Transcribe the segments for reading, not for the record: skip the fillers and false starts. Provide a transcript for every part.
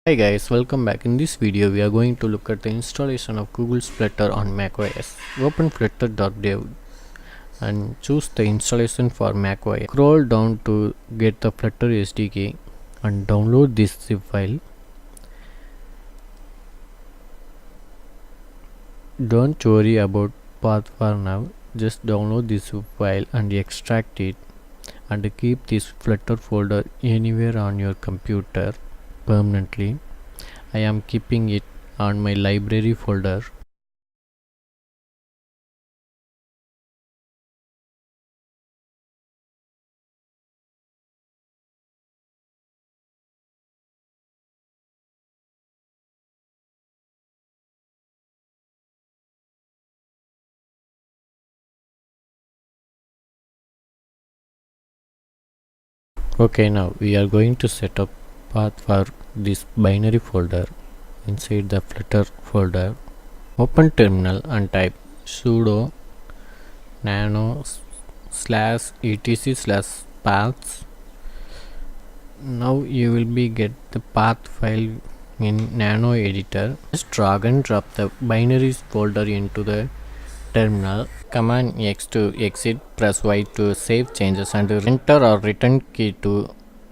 Hi guys, welcome back. In this video we are going to look at the installation of Google's Flutter on macOS. Open flutter.dev and choose the installation for macOS. Scroll down to get the Flutter SDK and download this zip file. Don't worry about path for now, just download this zip file and extract it and keep this Flutter folder anywhere on your computer permanently. I am keeping it on my library folder. Okay, now we are going to set up path for this binary folder inside the Flutter folder. Open terminal and type sudo nano /etc/paths. Now you will be get the path file in nano editor. Just drag and drop the binaries folder into the terminal. Command X to exit, press Y to save changes and enter or return key to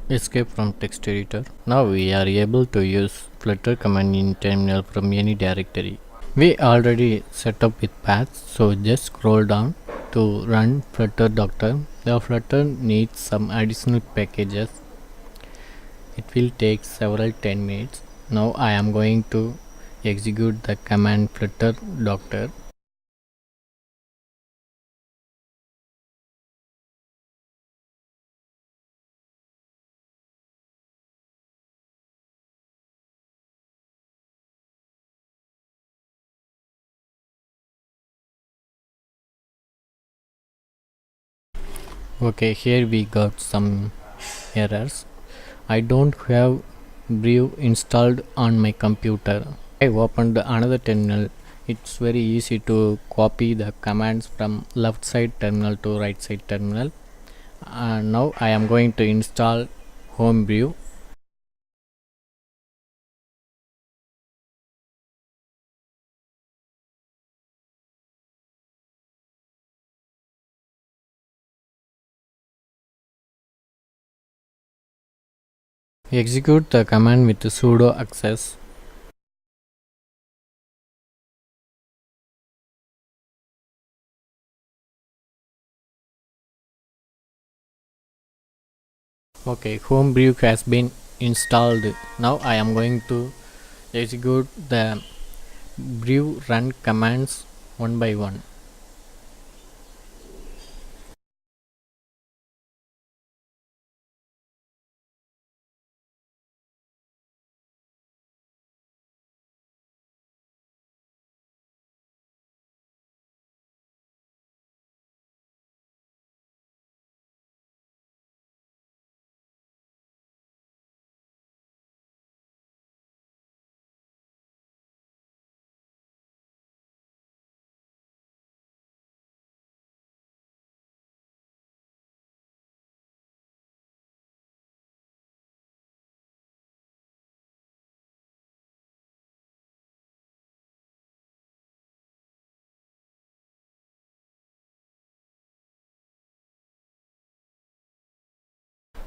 escape from text editor. Now we are able to use Flutter command in terminal from any directory. We already set up with paths, so just scroll down to run Flutter Doctor. The Flutter needs some additional packages. It will take several 10 minutes. Now I am going to execute the command Flutter Doctor. Okay, here we got some errors. I don't have brew installed on my computer. I opened another terminal. It's very easy to copy the commands from left side terminal to right side terminal. Now I am going to install homebrew. Execute the command with sudo access. Okay, homebrew has been installed. Now I am going to execute the brew run commands one by one.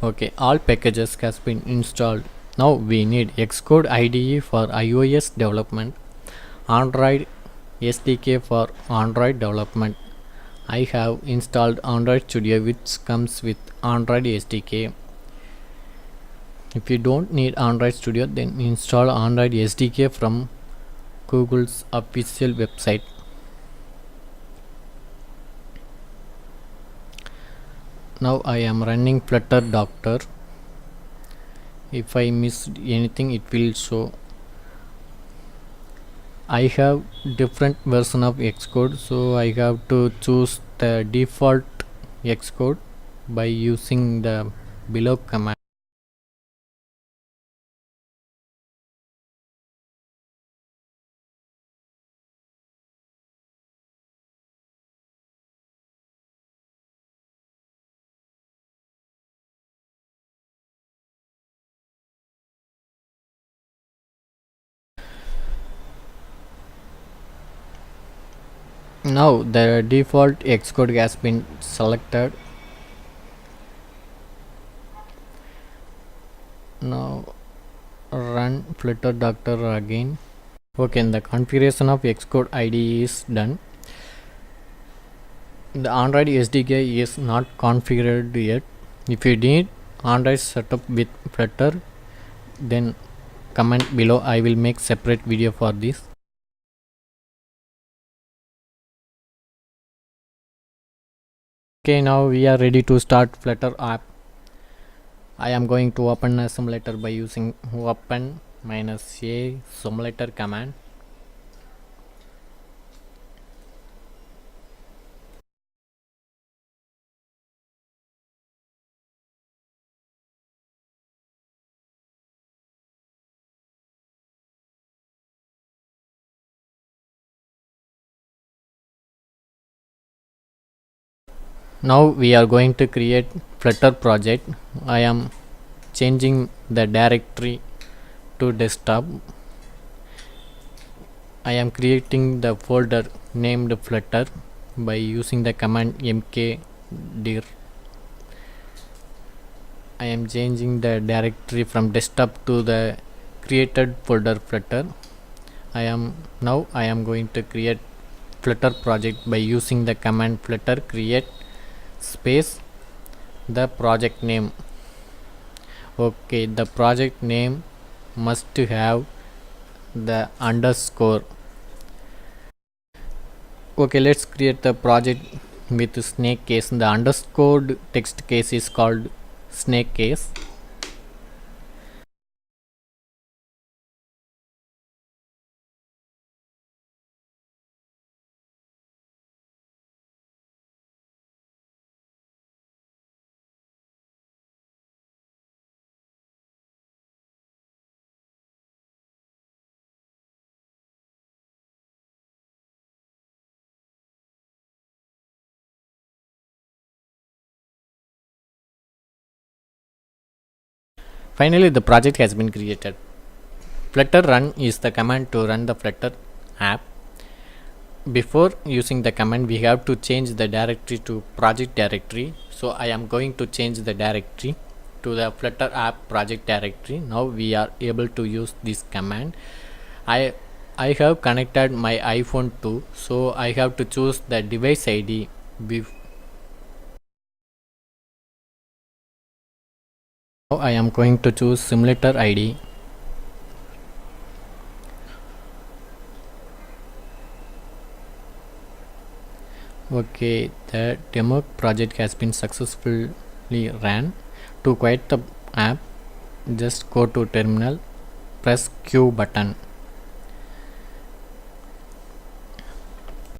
Okay, all packages has been installed. Now we need Xcode IDE for iOS development, Android SDK for Android development. I have installed Android Studio, which comes with Android SDK. If you don't need Android Studio, then install Android SDK from Google's official website. Now I am running Flutter Doctor. If I missed anything, it will show. I have different version of Xcode, so I have to choose the default Xcode by using the below command. Now the default Xcode has been selected. Now run Flutter Doctor again. Okay, the configuration of Xcode IDE is done. The Android SDK is not configured yet. If you need Android setup with Flutter, then comment below. I will make separate video for this. Okay, now we are ready to start Flutter app. I am going to open a simulator by using open -a simulator command. Now we are going to create Flutter project. I am changing the directory to desktop. I am creating the folder named Flutter by using the command mkdir. I am changing the directory from desktop to the created folder Flutter. I am going to create Flutter project by using the command flutter create space the project name. Okay, the project name must have the underscore. Okay, let's create the project with snake case. The underscored text case is called snake case. Finally, the project has been created. Flutter run is the command to run the Flutter app. Before using the command, we have to change the directory to project directory. So I am going to change the directory to the Flutter app project directory. Now we are able to use this command. I have connected my iPhone too, so I have to choose the device ID. Now I am going to choose simulator ID. Okay, the demo project has been successfully ran. To quit the app, just go to terminal, press Q button.